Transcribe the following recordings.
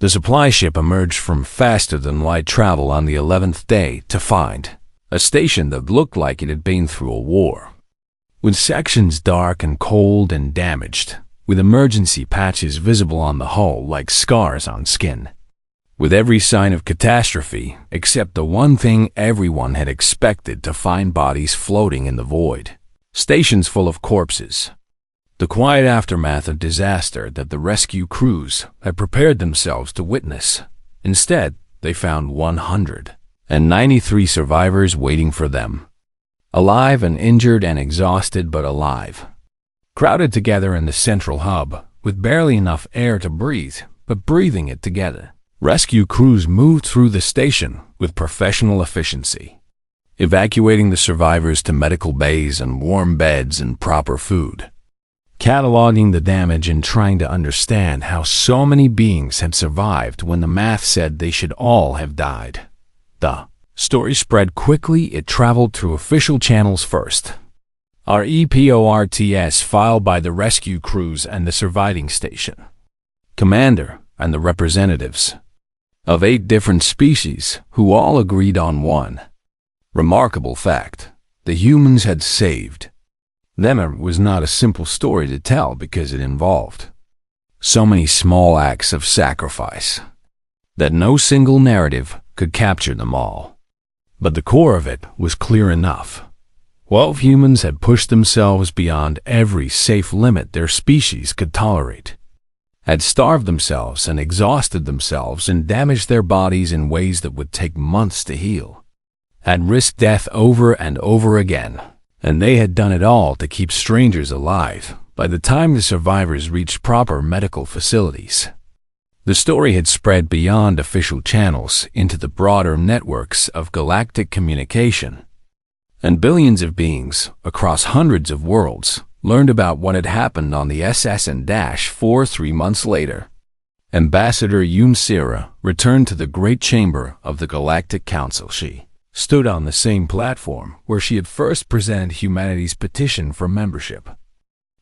The supply ship emerged from faster-than-light travel on the 11th day to find a station that looked like it had been through a war, with sections dark and cold and damaged, with emergency patches visible on the hull like scars on skin, with every sign of catastrophe except the one thing everyone had expected to find: bodies floating in the void, stations full of corpses. The quiet aftermath of disaster that the rescue crews had prepared themselves to witness. Instead, they found 193 survivors waiting for them, alive and injured and exhausted but alive, crowded together in the central hub, with barely enough air to breathe, but breathing it together. Rescue crews moved through the station with professional efficiency, evacuating the survivors to medical bays and warm beds and proper food, cataloging the damage and trying to understand how so many beings had survived when the math said they should all have died. The story spread quickly. It traveled through official channels first. Our reports filed by the rescue crews and the surviving station commander and the representatives of 8 different species, who all agreed on one remarkable fact: the humans had saved them. It was not a simple story to tell because it involved so many small acts of sacrifice that no single narrative could capture them all. But the core of it was clear enough. 12 humans had pushed themselves beyond every safe limit their species could tolerate, had starved themselves and exhausted themselves and damaged their bodies in ways that would take months to heal, had risked death over and over again, and they had done it all to keep strangers alive by the time the survivors reached proper medical facilities. The story had spread beyond official channels into the broader networks of galactic communication, and billions of beings across hundreds of worlds learned about what had happened on the SS-4 3 months later. Ambassador Yunsira returned to the Great Chamber of the Galactic Council. She stood on the same platform where she had first presented humanity's petition for membership,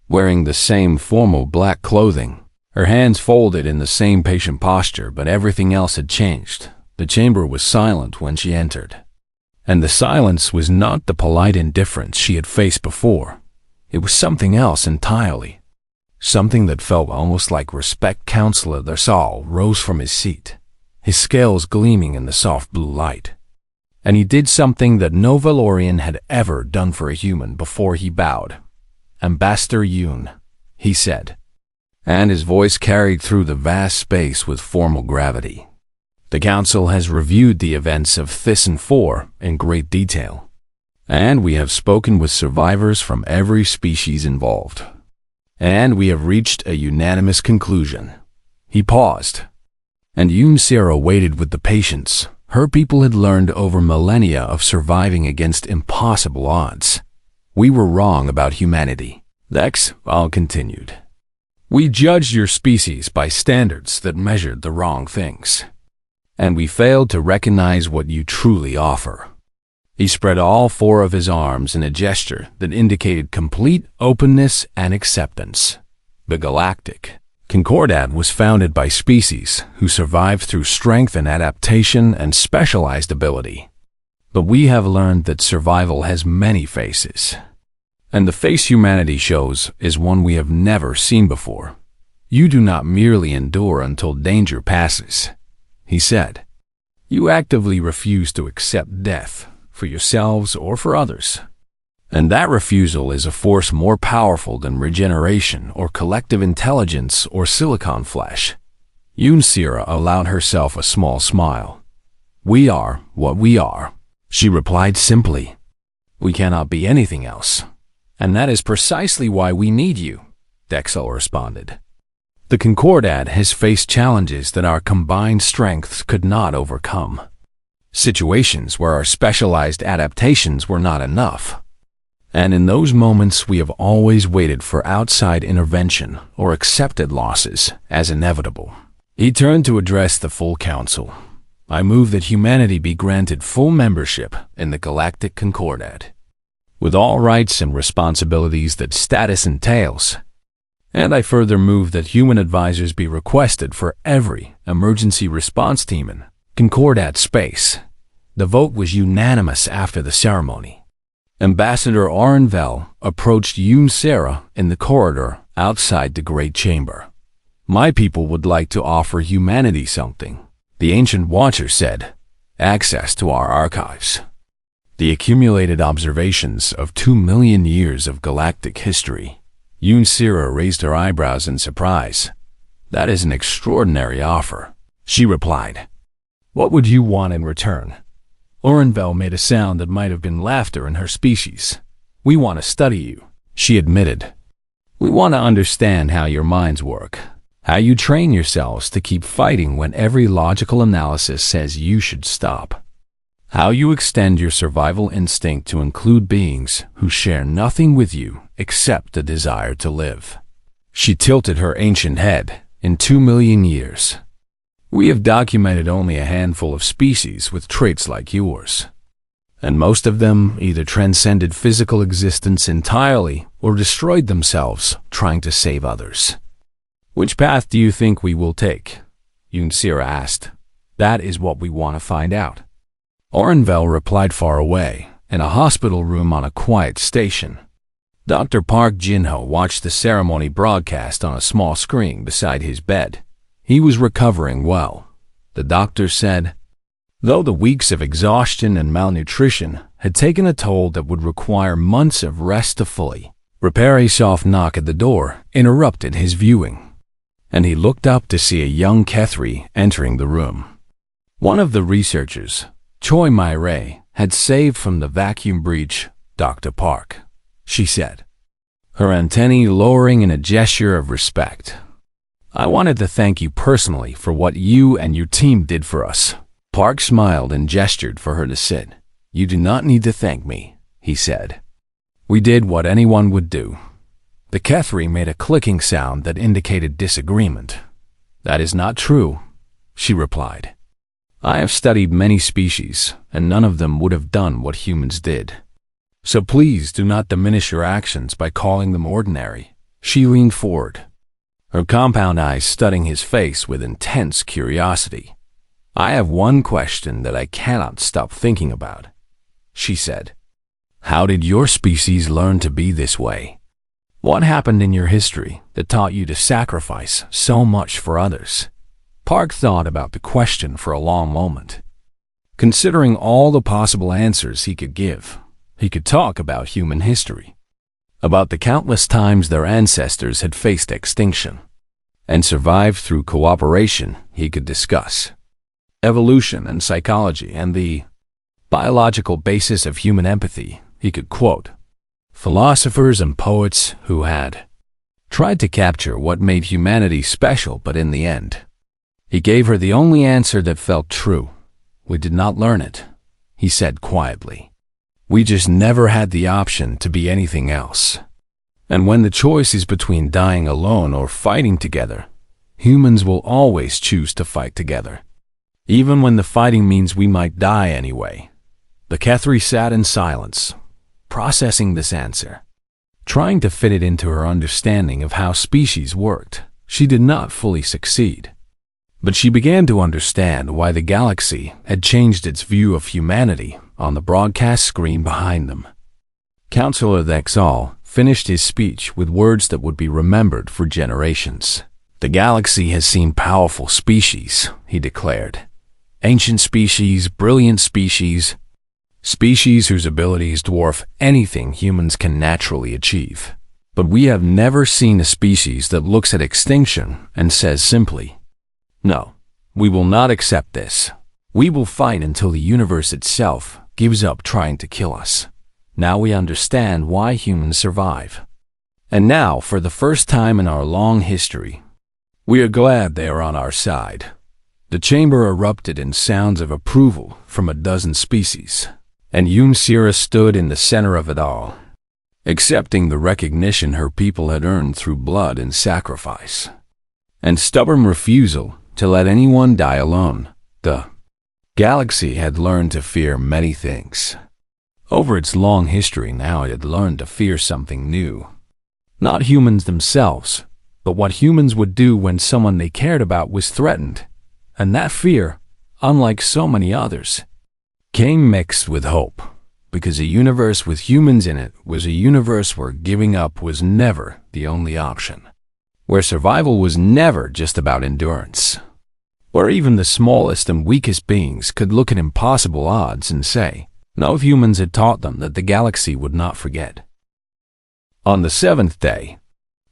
wearing the same formal black clothing, her hands folded in the same patient posture, but everything else had changed. The chamber was silent when she entered, and the silence was not the polite indifference she had faced before. It was something else entirely, something that felt almost like respect. Counselor Larsal rose from his seat, his scales gleaming in the soft blue light, and he did something that no Valorian had ever done for a human before. He bowed. "Ambassador Yun," he said, and his voice carried through the vast space with formal gravity. "The Council has reviewed the events of Thyssen 4 in great detail, and we have spoken with survivors from every species involved, and we have reached a unanimous conclusion." He paused, and Yunsira waited with the patience her people had learned over millennia of surviving against impossible odds. "We were wrong about humanity." Al continued. "We judged your species by standards that measured the wrong things, and we failed to recognize what you truly offer." He spread all 4 of his arms in a gesture that indicated complete openness and acceptance. The Galactic Concordat was founded by species who survived through strength and adaptation and specialized ability. But we have learned that survival has many faces, and the face humanity shows is one we have never seen before. "You do not merely endure until danger passes," he said. "You actively refuse to accept death for yourselves or for others. And that refusal is a force more powerful than regeneration or collective intelligence or silicon flesh." Yunsira allowed herself a small smile. "We are what we are," she replied simply. "We cannot be anything else. And that is precisely why we need you," Dexel responded. "The Concordat has faced challenges that our combined strengths could not overcome. Situations where our specialized adaptations were not enough. And in those moments we have always waited for outside intervention or accepted losses as inevitable." He turned to address the full council. "I move that humanity be granted full membership in the Galactic Concordat, with all rights and responsibilities that status entails. And I further move that human advisors be requested for every emergency response team in Concordat Space. The vote was unanimous after the ceremony. Ambassador Orenvel approached Yoon Sarah in the corridor outside the Great Chamber. "My people would like to offer humanity something," the Ancient Watcher said. "Access to our archives. The accumulated observations of 2 million years of galactic history." Yoon Sarah raised her eyebrows in surprise. "That is an extraordinary offer," she replied. "What would you want in return?" Orenvel made a sound that might have been laughter in her species. "We want to study you," she admitted. "We want to understand how your minds work, how you train yourselves to keep fighting when every logical analysis says you should stop, how you extend your survival instinct to include beings who share nothing with you except the desire to live." She tilted her ancient head. "In 2 million years, we have documented only a handful of species with traits like yours, and most of them either transcended physical existence entirely or destroyed themselves trying to save others. Which path do you think we will take?" Yoon Sarah asked. "That is what we want to find out." Orenvel replied far away, in a hospital room on a quiet station. Dr. Park Jin-ho watched the ceremony broadcast on a small screen beside his bed. He was recovering well, the doctor said, though the weeks of exhaustion and malnutrition had taken a toll that would require months of rest to fully repair. A soft knock at the door interrupted his viewing, and he looked up to see a young Kethri entering the room. One of the researchers, Choi Mai-rae, had saved from the vacuum breach Dr. Park, she said, her antennae lowering in a gesture of respect. "I wanted to thank you personally for what you and your team did for us." Park smiled and gestured for her to sit. "You do not need to thank me," he said. "We did what anyone would do." The Kethri made a clicking sound that indicated disagreement. "That is not true," she replied. "I have studied many species, and none of them would have done what humans did. So please do not diminish your actions by calling them ordinary." She leaned forward, her compound eyes studying his face with intense curiosity. "I have one question that I cannot stop thinking about," she said. "How did your species learn to be this way? What happened in your history that taught you to sacrifice so much for others?" Park thought about the question for a long moment. Considering all the possible answers he could give, he could talk about human history, about the countless times their ancestors had faced extinction and survived through cooperation. He could discuss evolution and psychology and the biological basis of human empathy. He could quote philosophers and poets who had tried to capture what made humanity special, but in the end, he gave her the only answer that felt true. "We did not learn it," he said quietly. "We just never had the option to be anything else. And when the choice is between dying alone or fighting together, humans will always choose to fight together, even when the fighting means we might die anyway." The Kethri sat in silence, processing this answer, trying to fit it into her understanding of how species worked. She did not fully succeed, but she began to understand why the galaxy had changed its view of humanity on the broadcast screen behind them. Councillor Thexall finished his speech with words that would be remembered for generations. "The galaxy has seen powerful species," he declared. "Ancient species, brilliant species, species whose abilities dwarf anything humans can naturally achieve. But we have never seen a species that looks at extinction and says simply, 'No, we will not accept this. We will fight until the universe itself gives up trying to kill us.' Now we understand why humans survive. And now, for the first time in our long history, we are glad they are on our side." The chamber erupted in sounds of approval from a dozen species, and Yoon Sarah stood in the center of it all, accepting the recognition her people had earned through blood and sacrifice, and stubborn refusal to let anyone die alone. The galaxy had learned to fear many things. Over its long history now it had learned to fear something new. Not humans themselves, but what humans would do when someone they cared about was threatened. And that fear, unlike so many others, came mixed with hope, because a universe with humans in it was a universe where giving up was never the only option, where survival was never just about endurance, where even the smallest and weakest beings could look at impossible odds and say, no humans had taught them that the galaxy would not forget. On the seventh day,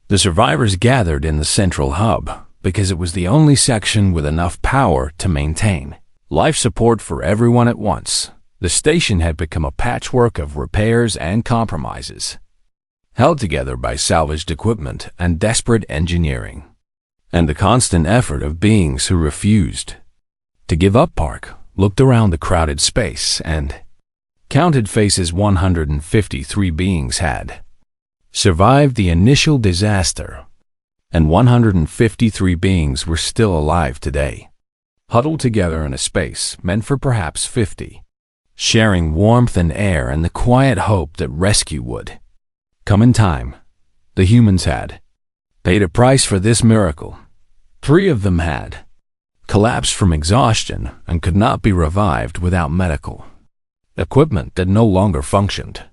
the survivors gathered in the central hub because it was the only section with enough power to maintain life support for everyone at once. The station had become a patchwork of repairs and compromises, held together by salvaged equipment and desperate engineering, and the constant effort of beings who refused to give up. Park looked around the crowded space and counted faces. 153 beings had survived the initial disaster, and 153 beings were still alive today, huddled together in a space meant for perhaps 50, sharing warmth and air and the quiet hope that rescue would come in time. The humans had paid a price for this miracle. 3 of them had collapsed from exhaustion and could not be revived without medical equipment that no longer functioned,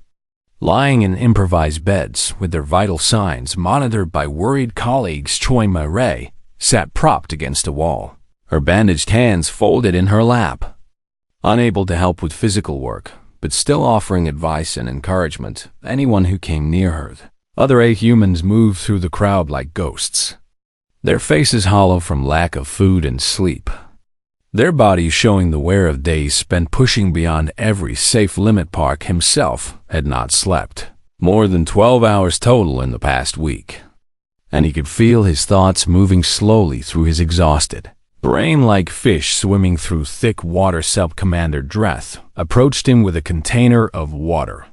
lying in improvised beds with their vital signs monitored by worried colleagues. Choi Ma-rae sat propped against a wall, her bandaged hands folded in her lap, unable to help with physical work, but still offering advice and encouragement to anyone who came near her. Other 8 humans moved through the crowd like ghosts, their faces hollow from lack of food and sleep, their bodies showing the wear of days spent pushing beyond every safe limit. Park himself had not slept more than 12 hours total in the past week, and he could feel his thoughts moving slowly through his exhausted brain like fish swimming through thick water. Sub-Commander Dreth approached him with a container of water,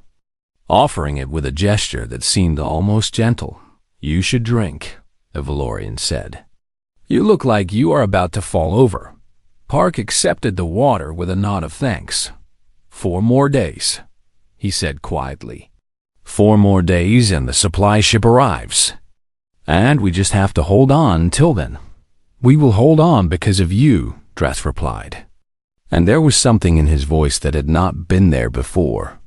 offering it with a gesture that seemed almost gentle. "You should drink," the Valorian said. "You look like you are about to fall over." Park accepted the water with a nod of thanks. 4 more days, he said quietly. 4 more days and the supply ship arrives. And we just have to hold on until then. "We will hold on because of you," Dreth replied. And there was something in his voice that had not been there before.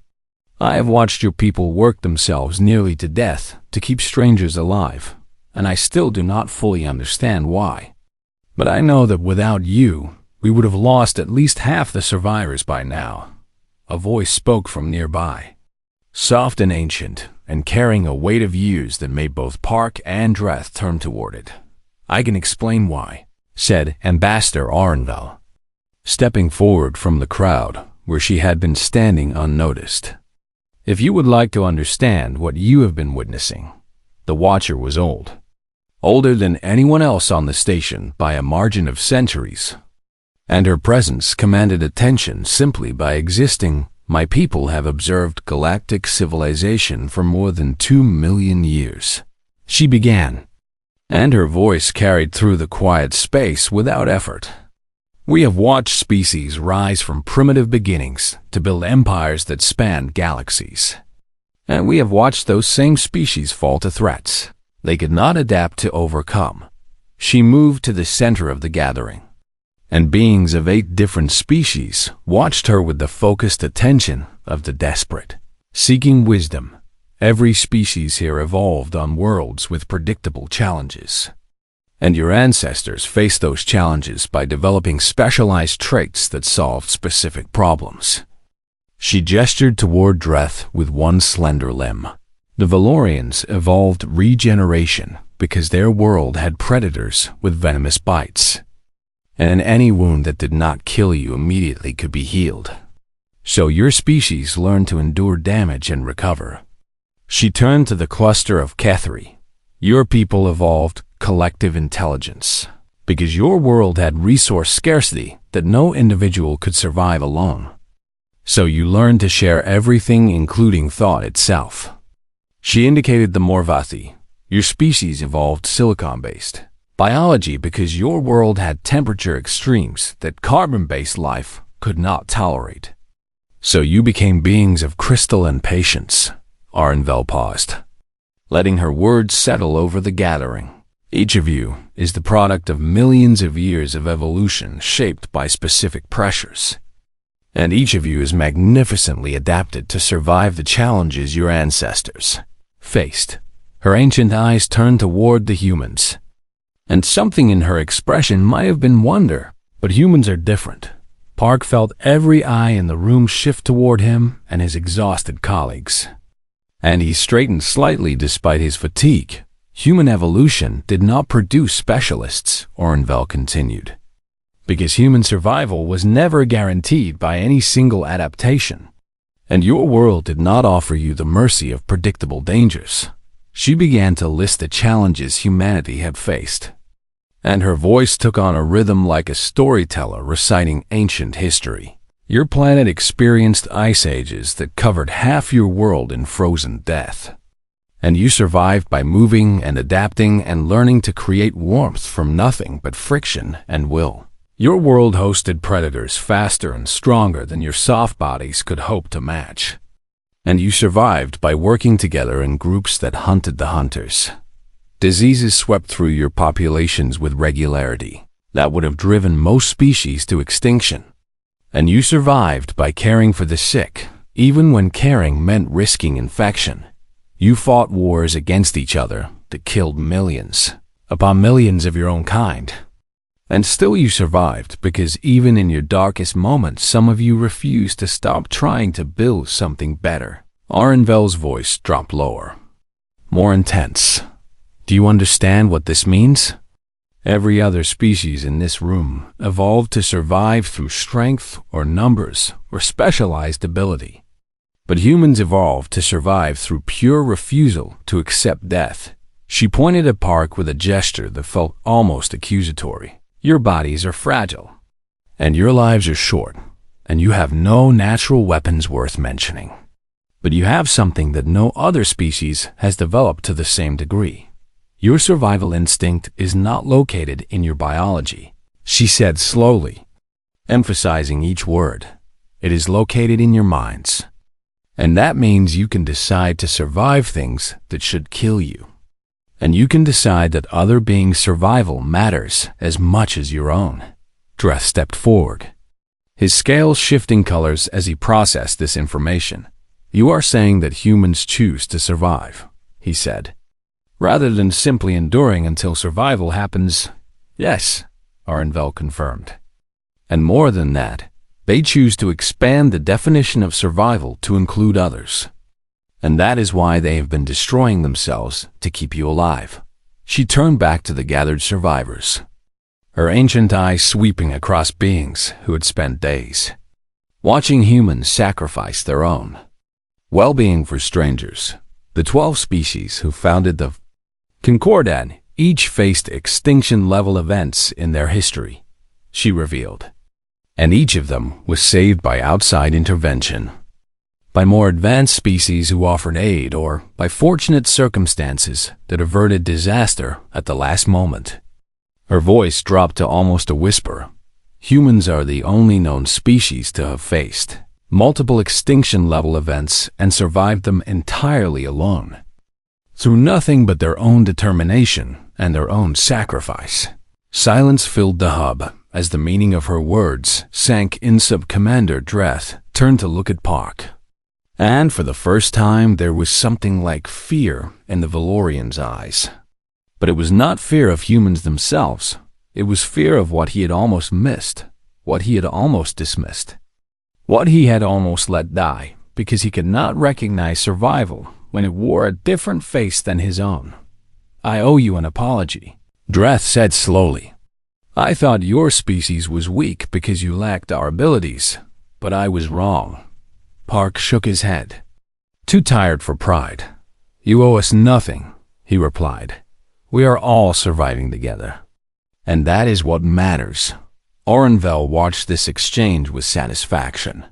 "I have watched your people work themselves nearly to death to keep strangers alive, and I still do not fully understand why. But I know that without you, we would have lost at least half the survivors by now." A voice spoke from nearby, soft and ancient, and carrying a weight of years that made both Park and Dreth turn toward it. "I can explain why," said Ambassador Arenville, stepping forward from the crowd where she had been standing unnoticed. "If you would like to understand what you have been witnessing." The Watcher was old, older than anyone else on the station by a margin of centuries, and her presence commanded attention simply by existing. "My people have observed galactic civilization for more than 2 million years," she began, and her voice carried through the quiet space without effort. "We have watched species rise from primitive beginnings to build empires that spanned galaxies. And we have watched those same species fall to threats they could not adapt to overcome." She moved to the center of the gathering, and beings of 8 different species watched her with the focused attention of the desperate, seeking wisdom. Every species here evolved on worlds with predictable challenges, and your ancestors faced those challenges by developing specialized traits that solved specific problems. She gestured toward Dreth with one slender limb. The Valorians evolved regeneration because their world had predators with venomous bites, and any wound that did not kill you immediately could be healed. So your species learned to endure damage and recover. She turned to the cluster of Kethri. Your people evolved collective intelligence because your world had resource scarcity that no individual could survive alone. So you learned to share everything, including thought itself. She indicated the Morvathi. Your species evolved silicon-based biology because your world had temperature extremes that carbon-based life could not tolerate. So you became beings of crystal and patience. Arenville paused, letting her words settle over the gathering. Each of you is the product of millions of years of evolution shaped by specific pressures. And each of you is magnificently adapted to survive the challenges your ancestors faced. Her ancient eyes turned toward the humans, and something in her expression might have been wonder, but humans are different. Park felt every eye in the room shift toward him and his exhausted colleagues, and he straightened slightly despite his fatigue. Human evolution did not produce specialists, Orenvel continued, because human survival was never guaranteed by any single adaptation, and your world did not offer you the mercy of predictable dangers. She began to list the challenges humanity had faced, and her voice took on a rhythm like a storyteller reciting ancient history. Your planet experienced ice ages that covered half your world in frozen death, and you survived by moving and adapting and learning to create warmth from nothing but friction and will. Your world hosted predators faster and stronger than your soft bodies could hope to match, and you survived by working together in groups that hunted the hunters. Diseases swept through your populations with regularity that would have driven most species to extinction, and you survived by caring for the sick, even when caring meant risking infection. You fought wars against each other that killed millions upon millions of your own kind. And still you survived because even in your darkest moments, some of you refused to stop trying to build something better. Orenvel's voice dropped lower, more intense. Do you understand what this means? Every other species in this room evolved to survive through strength or numbers or specialized ability. But humans evolved to survive through pure refusal to accept death. She pointed at Park with a gesture that felt almost accusatory. Your bodies are fragile, and your lives are short, and you have no natural weapons worth mentioning. But you have something that no other species has developed to the same degree. Your survival instinct is not located in your biology, she said slowly, emphasizing each word. It is located in your minds. And that means you can decide to survive things that should kill you. And you can decide that other beings' survival matters as much as your own. Dreth stepped forward, his scales shifting colors as he processed this information. You are saying that humans choose to survive, he said, rather than simply enduring until survival happens. Yes, Orenvel confirmed. And more than that, they choose to expand the definition of survival to include others. And that is why they have been destroying themselves to keep you alive. She turned back to the gathered survivors, her ancient eyes sweeping across beings who had spent days watching humans sacrifice their own well-being for strangers. The 12 species who founded the Concordat each faced extinction-level events in their history, she revealed. And each of them was saved by outside intervention, by more advanced species who offered aid, or by fortunate circumstances that averted disaster at the last moment. Her voice dropped to almost a whisper. Humans are the only known species to have faced multiple extinction-level events and survived them entirely alone, through nothing but their own determination and their own sacrifice. Silence filled the hub as the meaning of her words sank in. Sub-Commander Dreth turned to look at Park, and for the first time there was something like fear in the Valorian's eyes. But it was not fear of humans themselves. It was fear of what he had almost missed, what he had almost dismissed, what he had almost let die, because he could not recognize survival when it wore a different face than his own. I owe you an apology, Dreth said slowly. I thought your species was weak because you lacked our abilities, but I was wrong. Park shook his head. Too tired for pride. You owe us nothing, he replied. We are all surviving together, and that is what matters. Orenvel watched this exchange with satisfaction,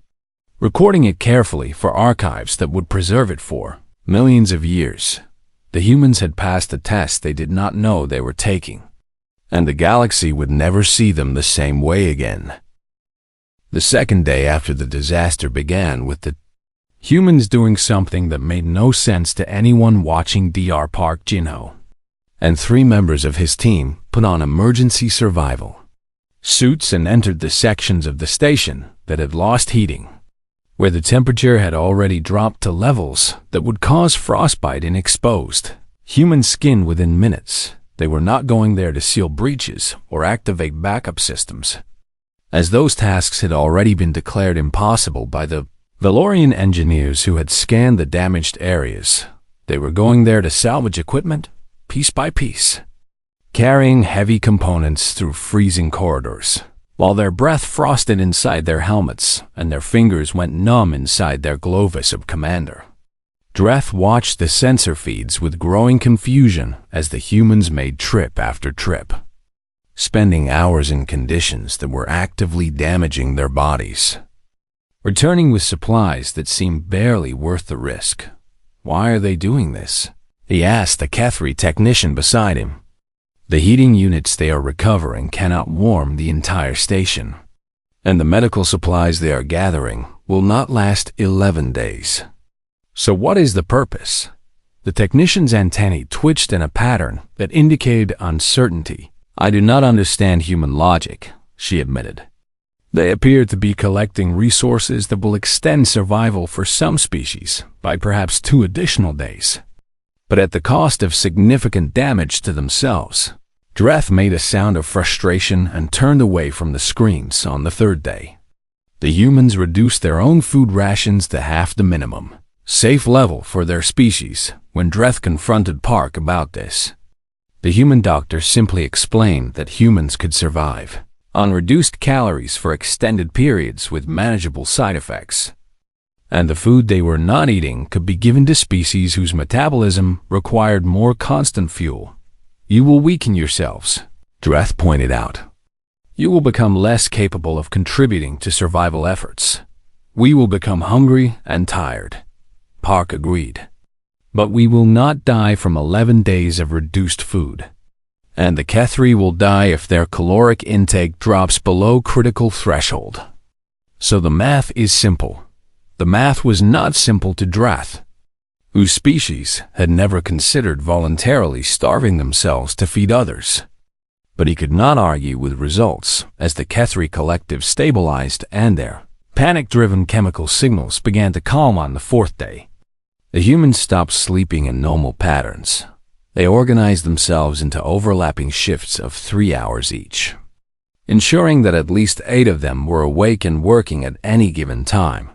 recording it carefully for archives that would preserve it for millions of years. The humans had passed a test they did not know they were taking, and the galaxy would never see them the same way again. The second day after the disaster began with the humans doing something that made no sense to anyone watching Dr. Park Jinho, and 3 members of his team put on emergency survival suits and entered the sections of the station that had lost heating, where the temperature had already dropped to levels that would cause frostbite in exposed human skin within minutes. They were not going there to seal breaches or activate backup systems, as those tasks had already been declared impossible by the Valorian engineers who had scanned the damaged areas. They were going there to salvage equipment, piece by piece, carrying heavy components through freezing corridors, while their breath frosted inside their helmets and their fingers went numb inside their glovis of commander. Dreth watched the sensor feeds with growing confusion as the humans made trip after trip, spending hours in conditions that were actively damaging their bodies, returning with supplies that seemed barely worth the risk. Why are they doing this? He asked the Kethri technician beside him. The heating units they are recovering cannot warm the entire station, and the medical supplies they are gathering will not last 11 days. So what is the purpose? The technician's antennae twitched in a pattern that indicated uncertainty. I do not understand human logic, she admitted. They appear to be collecting resources that will extend survival for some species by perhaps 2 additional days, but at the cost of significant damage to themselves. Dreth made a sound of frustration and turned away from the screens on the 3rd day. The humans reduced their own food rations to half the minimum safe level for their species when Dreth confronted Park about this. The human doctor simply explained that humans could survive on reduced calories for extended periods with manageable side effects, and the food they were not eating could be given to species whose metabolism required more constant fuel. You will weaken yourselves, Dreth pointed out. You will become less capable of contributing to survival efforts. We will become hungry and tired, Park agreed. But we will not die from 11 days of reduced food. And the Kethri will die if their caloric intake drops below critical threshold. So the math is simple. The math was not simple to Dreth, whose species had never considered voluntarily starving themselves to feed others. But he could not argue with results as the Kethri collective stabilized and their panic-driven chemical signals began to calm on the 4th day. The humans stopped sleeping in normal patterns. They organized themselves into overlapping shifts of 3 hours each, ensuring that at least 8 of them were awake and working at any given time,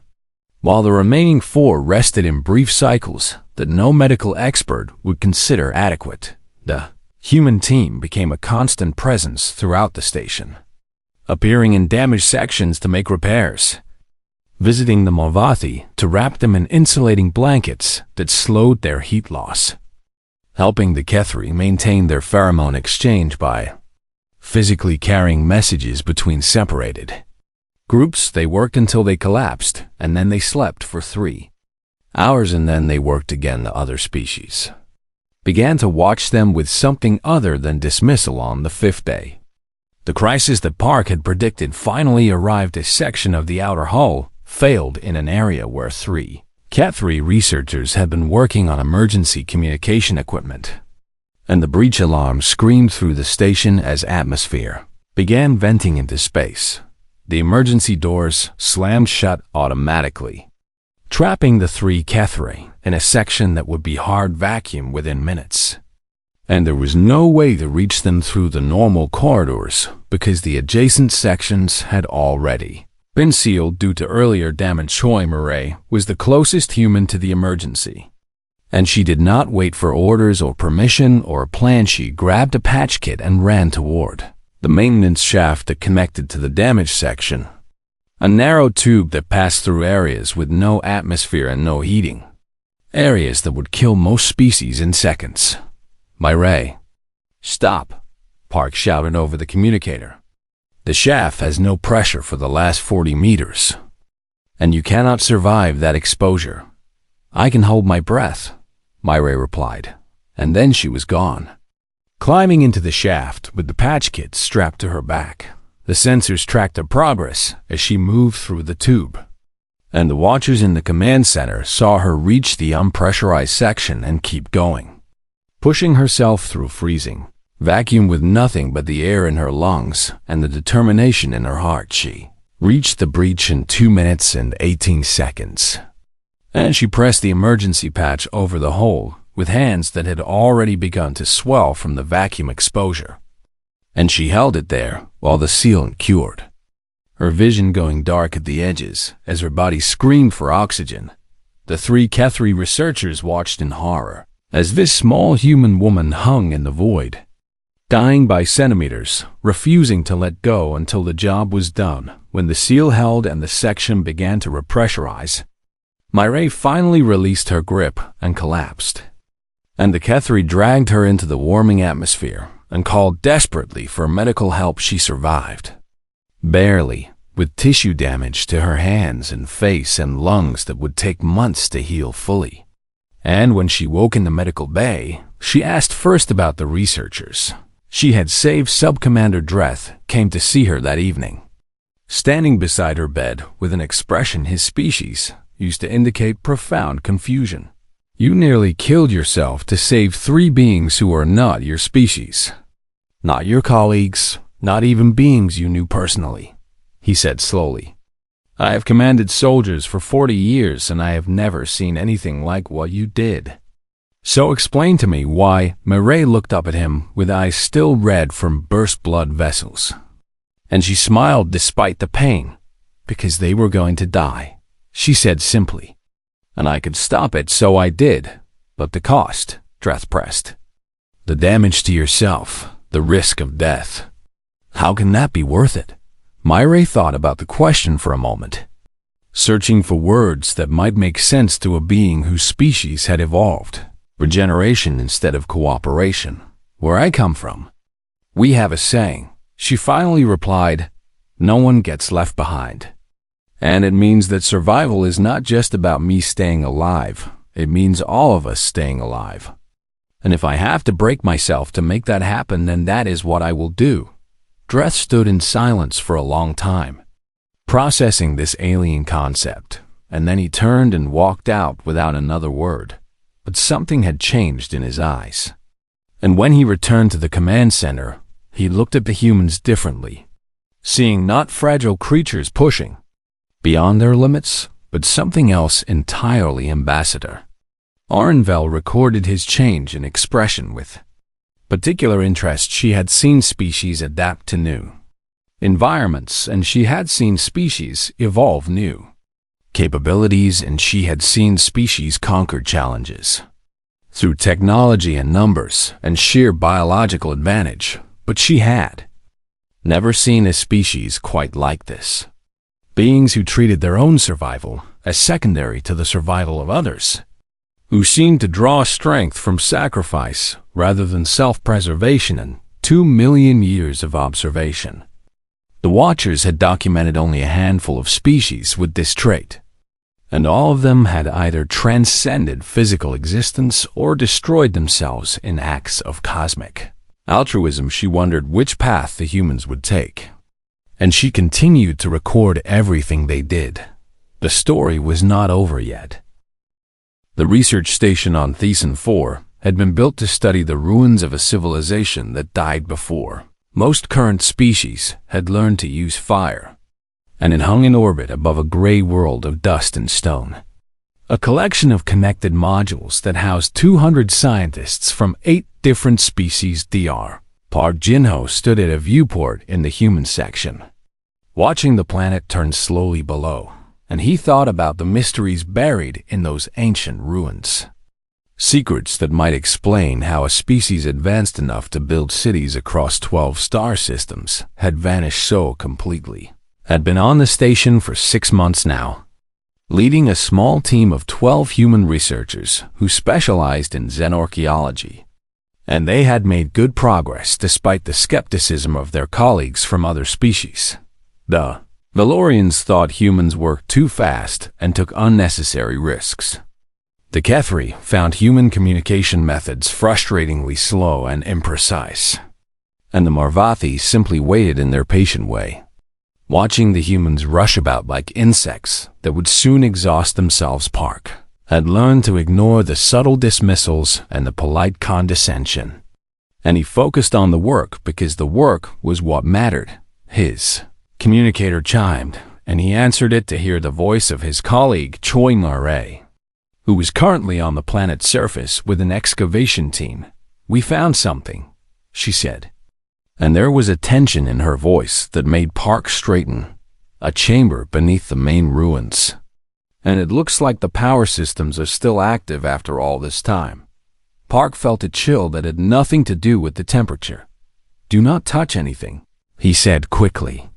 while the remaining 4 rested in brief cycles that no medical expert would consider adequate. The human team became a constant presence throughout the station, appearing in damaged sections to make repairs, visiting the Mavathi to wrap them in insulating blankets that slowed their heat loss, helping the Kethri maintain their pheromone exchange by physically carrying messages between separated groups. They worked until they collapsed, and then they slept for 3 hours, and then they worked again. The other species began to watch them with something other than dismissal on the 5th day. The crisis that Park had predicted finally arrived. A section of the outer hull failed in an area where 3 Kethri researchers had been working on emergency communication equipment, and the breach alarm screamed through the station as atmosphere began venting into space. The emergency doors slammed shut automatically, trapping the 3 Kethri in a section that would be hard vacuum within minutes. And there was no way to reach them through the normal corridors because the adjacent sections had already been sealed due to earlier damage. Choi Murray was the closest human to the emergency, and she did not wait for orders or permission or a plan. She grabbed a patch kit and ran toward the maintenance shaft that connected to the damaged section, a narrow tube that passed through areas with no atmosphere and no heating, areas that would kill most species in seconds. Murray, stop, Park shouted over the communicator. The shaft has no pressure for the last 40 meters, and you cannot survive that exposure. I can hold my breath, Murray replied, and then she was gone. Climbing into the shaft with the patch kit strapped to her back, the sensors tracked her progress as she moved through the tube, and the watchers in the command center saw her reach the unpressurized section and keep going, pushing herself through freezing Vacuum with nothing but the air in her lungs and the determination in her heart, she reached the breach in 2 minutes and 18 seconds. And she pressed the emergency patch over the hole with hands that had already begun to swell from the vacuum exposure. And she held it there while the sealant cured, her vision going dark at the edges as her body screamed for oxygen. The three Kethri researchers watched in horror as this small human woman hung in the void, dying by centimeters, refusing to let go until the job was done. When the seal held and the section began to repressurize, Mireille finally released her grip and collapsed, and the Kethri dragged her into the warming atmosphere and called desperately for medical help. She survived, barely, with tissue damage to her hands and face and lungs that would take months to heal fully. And when she woke in the medical bay, she asked first about the researchers she had saved. Sub-Commander Dreth came to see her that evening, standing beside her bed with an expression his species used to indicate profound confusion. "You nearly killed yourself to save 3 beings who are not your species. Not your colleagues, not even beings you knew personally," he said slowly. "I have commanded soldiers for 40 years and I have never seen anything like what you did. So explain to me why." Mireille looked up at him with eyes still red from burst blood vessels, and she smiled despite the pain. "Because they were going to die," she said simply. "And I could stop it, so I did. But the cost," Dreth pressed. "The damage to yourself, the risk of death. How can that be worth it?" Mireille thought about the question for a moment, searching for words that might make sense to a being whose species had evolved regeneration instead of cooperation. "Where I come from, we have a saying," she finally replied, "no one gets left behind. And it means that survival is not just about me staying alive, it means all of us staying alive. And if I have to break myself to make that happen, then that is what I will do." Dreth stood in silence for a long time, processing this alien concept, and then he turned and walked out without another word. But something had changed in his eyes. And when he returned to the command center, he looked at the humans differently, seeing not fragile creatures pushing beyond their limits, but something else entirely. Ambassador Arnvel recorded his change in expression with particular interest. She had seen species adapt to new environments, and she had seen species evolve new capabilities, and she had seen species conquer challenges through technology and numbers and sheer biological advantage. But she had never seen a species quite like this. Beings who treated their own survival as secondary to the survival of others, who seemed to draw strength from sacrifice rather than self-preservation and 2 million years of observation. The Watchers had documented only a handful of species with this trait, and all of them had either transcended physical existence or destroyed themselves in acts of cosmic altruism. She wondered which path the humans would take, and she continued to record everything they did. The story was not over yet. The research station on Thesan 4 had been built to study the ruins of a civilization that died before most current species had learned to use fire, and it hung in orbit above a gray world of dust and stone. A collection of connected modules that housed 200 scientists from 8 different species. Dr. Park Jinho stood at a viewport in the human section, watching the planet turn slowly below, and he thought about the mysteries buried in those ancient ruins. Secrets that might explain how a species advanced enough to build cities across 12 star systems had vanished so completely. Had been on the station for 6 months now, leading a small team of 12 human researchers who specialized in xenorchaeology, and they had made good progress despite the skepticism of their colleagues from other species. The Valorians thought humans worked too fast and took unnecessary risks. The Kethri found human communication methods frustratingly slow and imprecise, and the Marvathi simply waited in their patient way, watching the humans rush about like insects that would soon exhaust themselves. Park had learned to ignore the subtle dismissals and the polite condescension. And he focused on the work because the work was what mattered. His communicator chimed, and he answered it to hear the voice of his colleague Choi Murray, who was currently on the planet's surface with an excavation team. "We found something," she said. And there was a tension in her voice that made Park straighten. A chamber beneath the main ruins. And it looks like the power systems are still active after all this time. Park felt a chill that had nothing to do with the temperature. "Do not touch anything," he said quickly.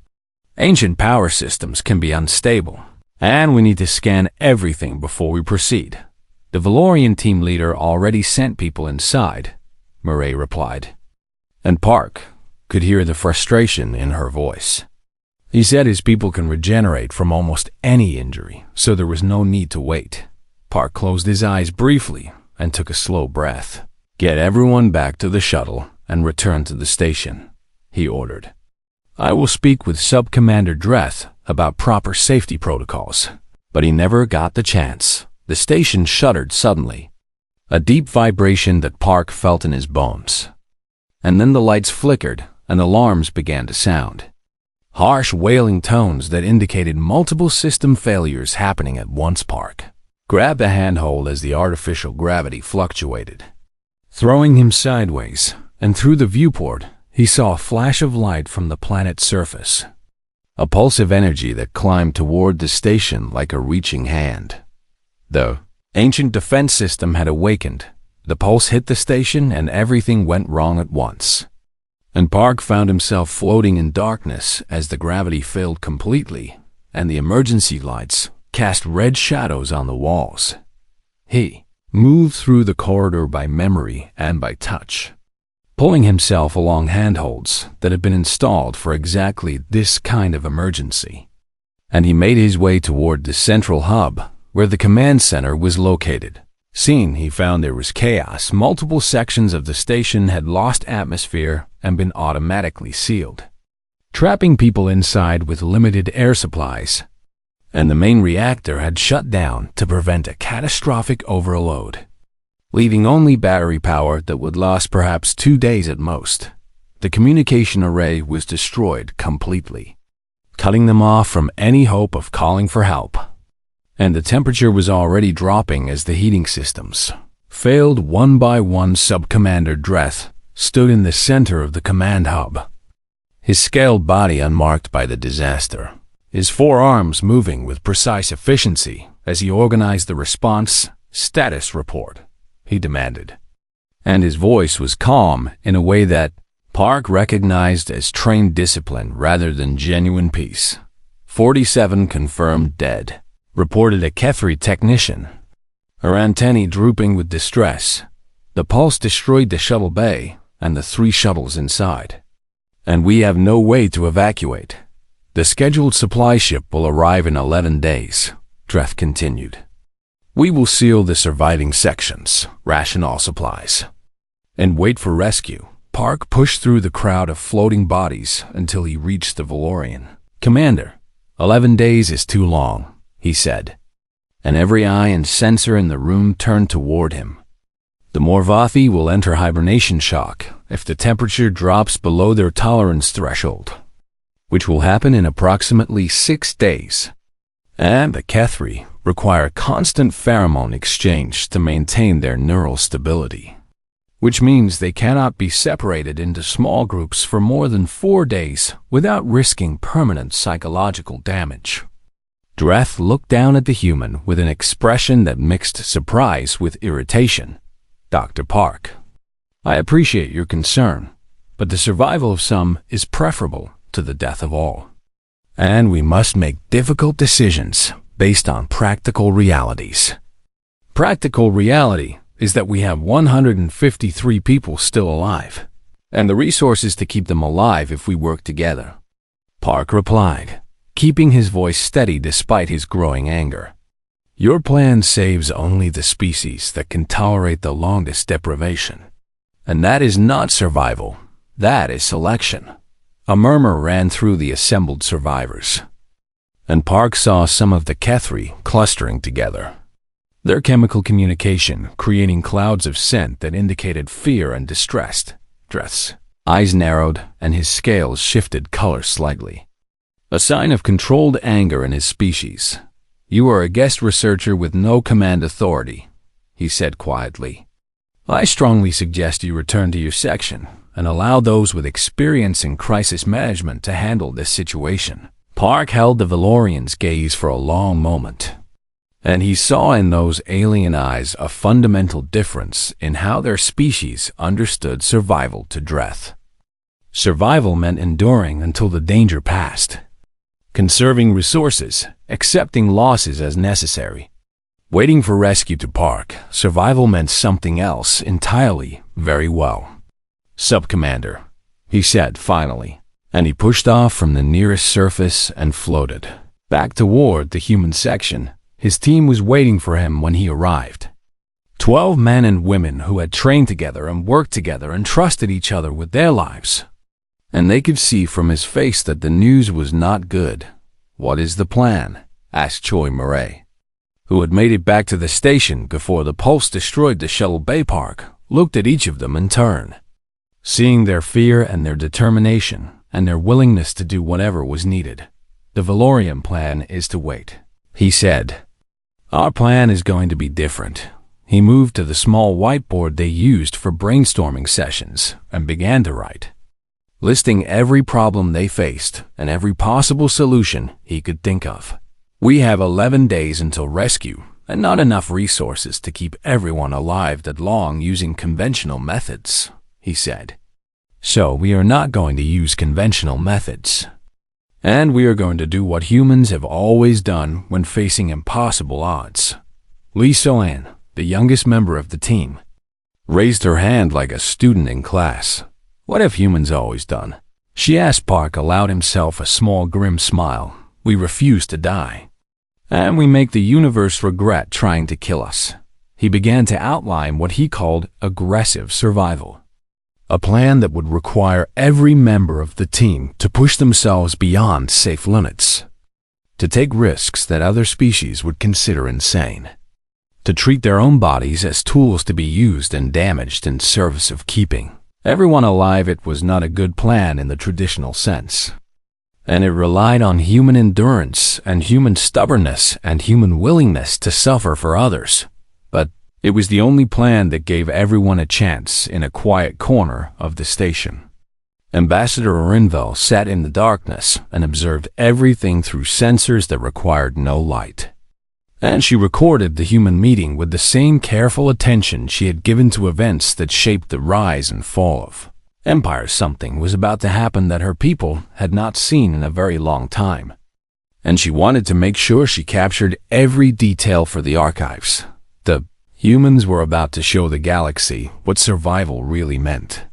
"Ancient power systems can be unstable, and we need to scan everything before we proceed." "The Valorian team leader already sent people inside," Murray replied. And Park could hear the frustration in her voice. He said his people can regenerate from almost any injury, so there was no need to wait. Park closed his eyes briefly and took a slow breath. "Get everyone back to the shuttle and return to the station," he ordered. "I will speak with Sub-Commander Dreth about proper safety protocols." But he never got the chance. The station shuddered suddenly, a deep vibration that Park felt in his bones. And then the lights flickered and alarms began to sound. Harsh wailing tones that indicated multiple system failures happening at once. Park grabbed a handhold as the artificial gravity fluctuated, throwing him sideways, and through the viewport, he saw a flash of light from the planet's surface. A pulse of energy that climbed toward the station like a reaching hand. The ancient defense system had awakened. The pulse hit the station and everything went wrong at once. And Park found himself floating in darkness as the gravity failed completely and the emergency lights cast red shadows on the walls. He moved through the corridor by memory and by touch, pulling himself along handholds that had been installed for exactly this kind of emergency. And he made his way toward the central hub where the command center was located. Soon he found there was chaos. Multiple sections of the station had lost atmosphere and been automatically sealed, trapping people inside with limited air supplies. And the main reactor had shut down to prevent a catastrophic overload, leaving only battery power that would last perhaps 2 days at most. The communication array was destroyed completely, cutting them off from any hope of calling for help. And the temperature was already dropping as the heating systems failed one by one. Sub-Commander Dreth stood in the center of the command hub, his scaled body unmarked by the disaster, his forearms moving with precise efficiency as he organized the response. "Status report," he demanded. And his voice was calm in a way that Park recognized as trained discipline rather than genuine peace. 47 confirmed dead, reported a Kethri technician, her antennae drooping with distress. The pulse destroyed the shuttle bay and the 3 shuttles inside. And we have no way to evacuate. The scheduled supply ship will arrive in 11 days, Dreth continued. We will seal the surviving sections, ration all supplies, and wait for rescue. Park pushed through the crowd of floating bodies until he reached the Valorian. "Commander, 11 days is too long," he said, and every eye and sensor in the room turned toward him. "The Morvathi will enter hibernation shock if the temperature drops below their tolerance threshold, which will happen in approximately 6 days. And the Kethri require constant pheromone exchange to maintain their neural stability, which means they cannot be separated into small groups for more than 4 days without risking permanent psychological damage." Dreth looked down at the human with an expression that mixed surprise with irritation. "Dr. Park, I appreciate your concern, but the survival of some is preferable to the death of all. And we must make difficult decisions based on practical realities. Practical reality is that we have 153 people still alive, and the resources to keep them alive if we work together," Park replied, keeping his voice steady despite his growing anger. "Your plan saves only the species that can tolerate the longest deprivation. And that is not survival, that is selection." A murmur ran through the assembled survivors, and Park saw some of the Kethri clustering together, their chemical communication creating clouds of scent that indicated fear and distress. Dreth's eyes narrowed and his scales shifted color slightly. A sign of controlled anger in his species. "You are a guest researcher with no command authority," he said quietly. "I strongly suggest you return to your section and allow those with experience in crisis management to handle this situation." Park held the Valorian's gaze for a long moment, and he saw in those alien eyes a fundamental difference in how their species understood survival to Dreth. Survival meant enduring until the danger passed, conserving resources, accepting losses as necessary. Waiting for rescue to Park, survival meant something else entirely. "Very well, Sub-Commander," he said finally, and he pushed off from the nearest surface and floated back toward the human section. His team was waiting for him when he arrived. 12 men and women who had trained together and worked together and trusted each other with their lives. And they could see from his face that the news was not good. "What is the plan?" asked Choi Murray, who had made it back to the station before the pulse destroyed the shuttle bay. Park looked at each of them in turn, seeing their fear and their determination and their willingness to do whatever was needed. "The Valorian plan is to wait," he said. "Our plan is going to be different." He moved to the small whiteboard they used for brainstorming sessions and began to write, listing every problem they faced and every possible solution he could think of. "We have 11 days until rescue, and not enough resources to keep everyone alive that long using conventional methods," he said. "So we are not going to use conventional methods. And we are going to do what humans have always done when facing impossible odds." Lee So-an, the youngest member of the team, raised her hand like a student in class. "What have humans always done?" she asked. Park allowed himself a small grim smile. "We refuse to die. And we make the universe regret trying to kill us." He began to outline what he called aggressive survival. A plan that would require every member of the team to push themselves beyond safe limits, to take risks that other species would consider insane, to treat their own bodies as tools to be used and damaged in service of keeping everyone alive. It was not a good plan in the traditional sense, and it relied on human endurance and human stubbornness and human willingness to suffer for others. But it was the only plan that gave everyone a chance in a quiet corner of the station. Ambassador Orinville sat in the darkness and observed everything through sensors that required no light. And she recorded the human meeting with the same careful attention she had given to events that shaped the rise and fall of Empire. Something was about to happen that her people had not seen in a very long time, and she wanted to make sure she captured every detail for the archives. The humans were about to show the galaxy what survival really meant.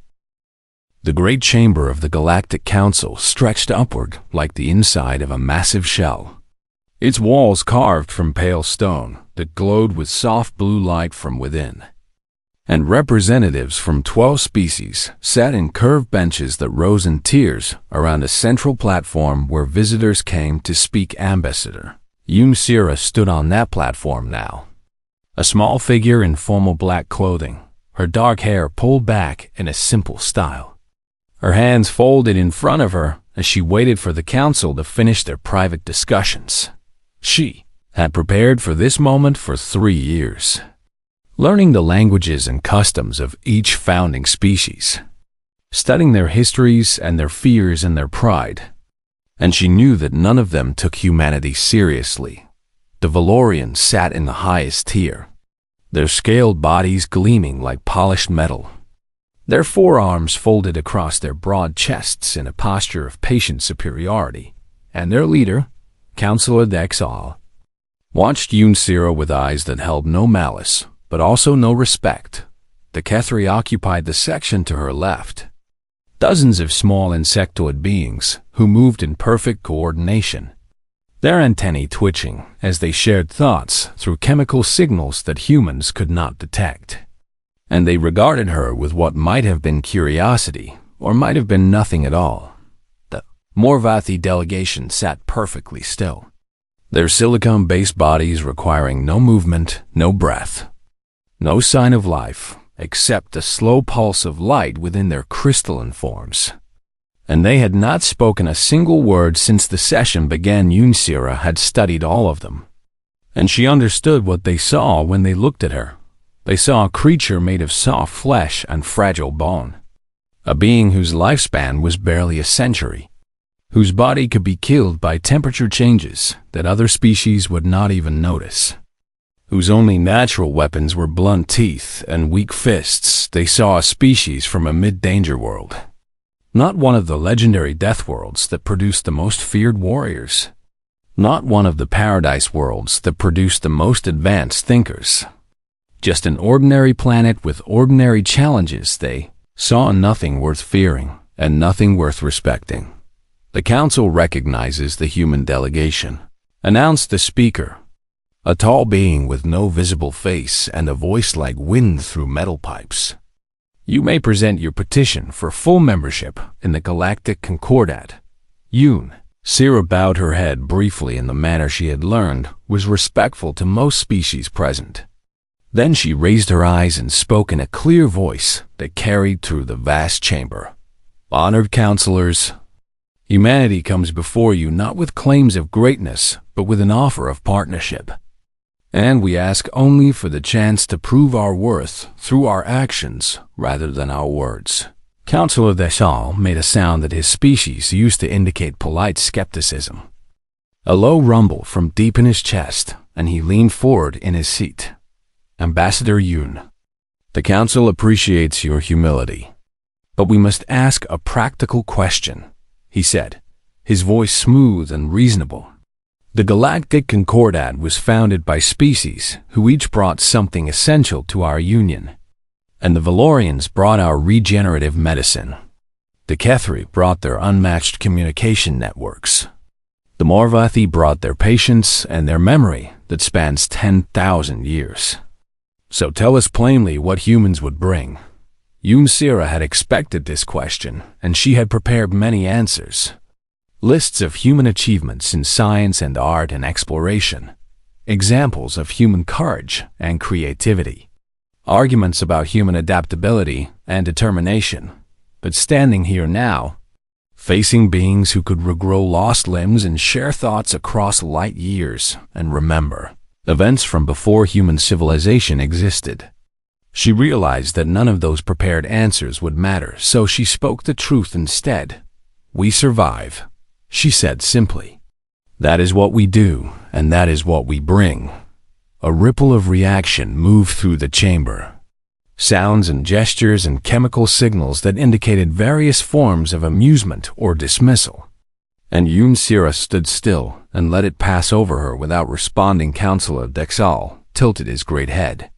The great chamber of the Galactic Council stretched upward like the inside of a massive shell, its walls carved from pale stone that glowed with soft blue light from within. And representatives from 12 species sat in curved benches that rose in tiers around a central platform where visitors came to speak. Ambassador Yoon Sira stood on that platform now, a small figure in formal black clothing, her dark hair pulled back in a simple style, her hands folded in front of her as she waited for the council to finish their private discussions. She had prepared for this moment for 3 years, learning the languages and customs of each founding species, studying their histories and their fears and their pride. And she knew that none of them took humanity seriously. The Valorians sat in the highest tier, their scaled bodies gleaming like polished metal, their forearms folded across their broad chests in a posture of patient superiority. And their leader, Counselor Dexal, watched Yoon Sira with eyes that held no malice, but also no respect. The Kethri occupied the section to her left, dozens of small insectoid beings who moved in perfect coordination, their antennae twitching as they shared thoughts through chemical signals that humans could not detect. And they regarded her with what might have been curiosity, or might have been nothing at all. The Morvathi delegation sat perfectly still, their silicone-based bodies requiring no movement, no breath, no sign of life, except the slow pulse of light within their crystalline forms. And they had not spoken a single word since the session began. Yunsira had studied all of them, and she understood what they saw when they looked at her. They saw a creature made of soft flesh and fragile bone, a being whose lifespan was barely a century, whose body could be killed by temperature changes that other species would not even notice, whose only natural weapons were blunt teeth and weak fists. They saw a species from a mid-danger world, not one of the legendary death worlds that produced the most feared warriors, not one of the paradise worlds that produced the most advanced thinkers. Just an ordinary planet with ordinary challenges. They saw nothing worth fearing and nothing worth respecting. "The council recognizes the human delegation," announced the speaker, a tall being with no visible face and a voice like wind through metal pipes. "You may present your petition for full membership in the Galactic Concordat." Yunsira bowed her head briefly in the manner she had learned was respectful to most species present. Then she raised her eyes and spoke in a clear voice that carried through the vast chamber. "Honored counselors, humanity comes before you not with claims of greatness, but with an offer of partnership. And we ask only for the chance to prove our worth through our actions rather than our words." Counselor Deshal made a sound that his species used to indicate polite skepticism. A low rumble from deep in his chest, and he leaned forward in his seat. "Ambassador Yun, the council appreciates your humility, but we must ask a practical question," he said, his voice smooth and reasonable. "The Galactic Concordat was founded by species who each brought something essential to our union. And the Valorians brought our regenerative medicine. The Kethri brought their unmatched communication networks. The Morvathi brought their patience and their memory that spans 10,000 years. So tell us plainly what humans would bring." Yunsira had expected this question, and she had prepared many answers. Lists of human achievements in science and art and exploration, examples of human courage and creativity, arguments about human adaptability and determination. But standing here now, facing beings who could regrow lost limbs and share thoughts across light years and remember events from before human civilization existed, she realized that none of those prepared answers would matter, so she spoke the truth instead. "We survive," she said simply. "That is what we do, and that is what we bring." A ripple of reaction moved through the chamber. Sounds and gestures and chemical signals that indicated various forms of amusement or dismissal. And Yunsira stood still and let it pass over her without responding. Counselor Dexal tilted his great head,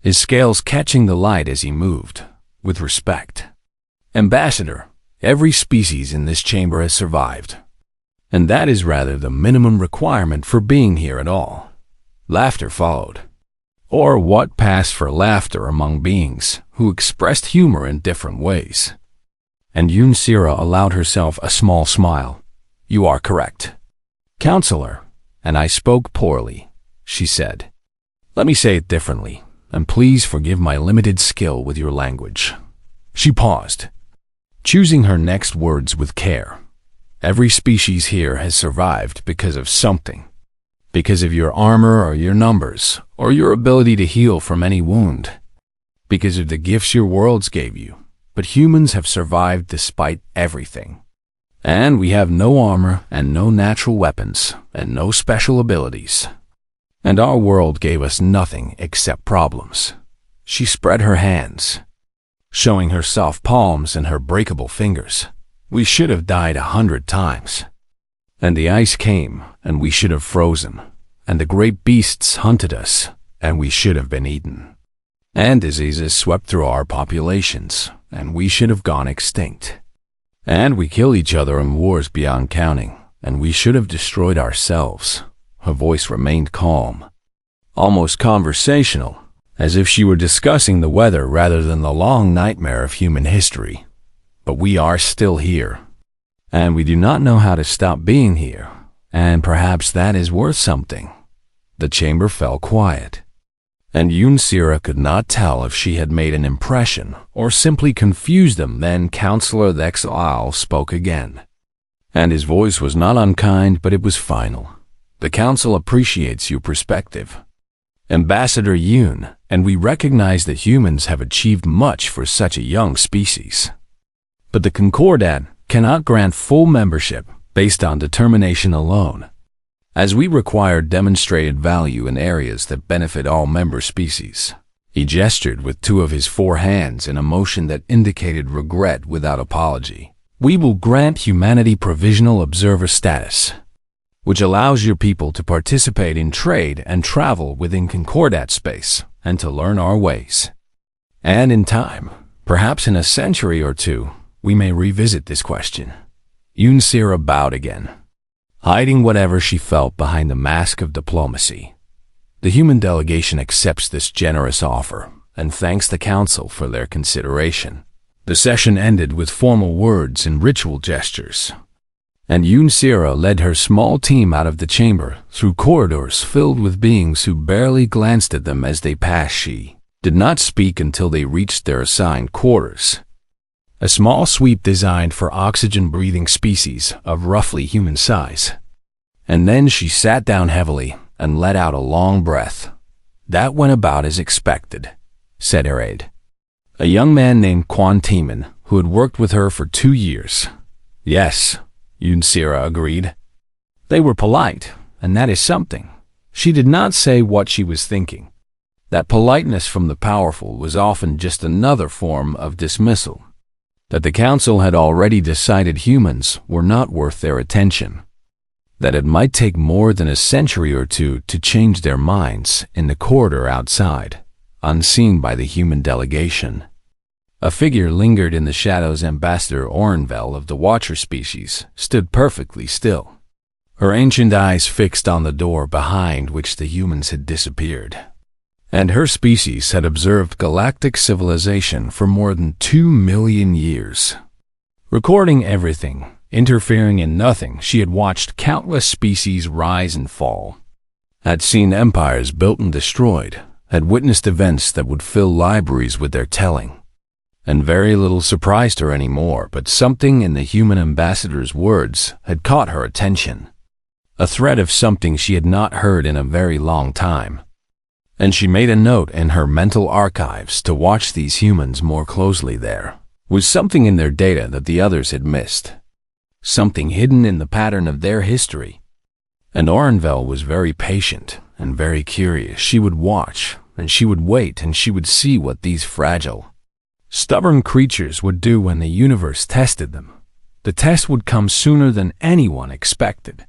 his scales catching the light as he moved, with respect. "Ambassador, every species in this chamber has survived, and that is rather the minimum requirement for being here at all." Laughter followed, or what passed for laughter among beings who expressed humor in different ways. And Yunsira allowed herself a small smile. "You are correct, Counselor, and I spoke poorly," she said. "Let me say it differently, and please forgive my limited skill with your language." She paused, choosing her next words with care. "Every species here has survived because of something. Because of your armor or your numbers, or your ability to heal from any wound. Because of the gifts your worlds gave you. But humans have survived despite everything. And we have no armor and no natural weapons and no special abilities. And our world gave us nothing except problems." She spread her hands, showing her soft palms and her breakable fingers. "We should have died 100 times. And the ice came, and we should have frozen. And the great beasts hunted us, and we should have been eaten. And diseases swept through our populations, and we should have gone extinct. And we killed each other in wars beyond counting, and we should have destroyed ourselves." Her voice remained calm, almost conversational, as if she were discussing the weather rather than the long nightmare of human history. "But we are still here. And we do not know how to stop being here, and perhaps that is worth something." The chamber fell quiet. And Yunsira could not tell if she had made an impression or simply confused them. Then Counselor Thexal spoke again. And his voice was not unkind, but it was final. The Council appreciates your perspective, Ambassador Yun, and we recognize that humans have achieved much for such a young species. But the Concordat cannot grant full membership based on determination alone, as we require demonstrated value in areas that benefit all member species. He gestured with two of his four hands in a motion that indicated regret without apology. We will grant humanity provisional observer status, which allows your people to participate in trade and travel within Concordat space and to learn our ways. And in time, perhaps in a century or two, we may revisit this question. Yunsira bowed again, hiding whatever she felt behind the mask of diplomacy. The human delegation accepts this generous offer and thanks the Council for their consideration. The session ended with formal words and ritual gestures, and Yunsira led her small team out of the chamber through corridors filled with beings who barely glanced at them as they passed. She did not speak until they reached their assigned quarters, a small suite designed for oxygen-breathing species of roughly human size. And then she sat down heavily and let out a long breath. That went about as expected, said her aide, a young man named Quan Timan, who had worked with her for 2 years. Yes, Yunsira agreed. They were polite, and that is something. She did not say what she was thinking. That politeness from the powerful was often just another form of dismissal, that the Council had already decided humans were not worth their attention, that it might take more than a century or two to change their minds in the corridor outside, unseen by the human delegation. A figure lingered in the shadows. Ambassador Orenvel of the Watcher species stood perfectly still, her ancient eyes fixed on the door behind which the humans had disappeared. And her species had observed galactic civilization for more than 2 million years. Recording everything, interfering in nothing, she had watched countless species rise and fall, had seen empires built and destroyed, had witnessed events that would fill libraries with their telling. And very little surprised her anymore, but something in the human ambassador's words had caught her attention, a thread of something she had not heard in a very long time. And she made a note in her mental archives to watch these humans more closely. There was something in their data that the others had missed, something hidden in the pattern of their history. And Orenvel was very patient and very curious. She would watch, and she would wait, and she would see what these fragile, stubborn creatures would do when the universe tested them. The test would come sooner than anyone expected.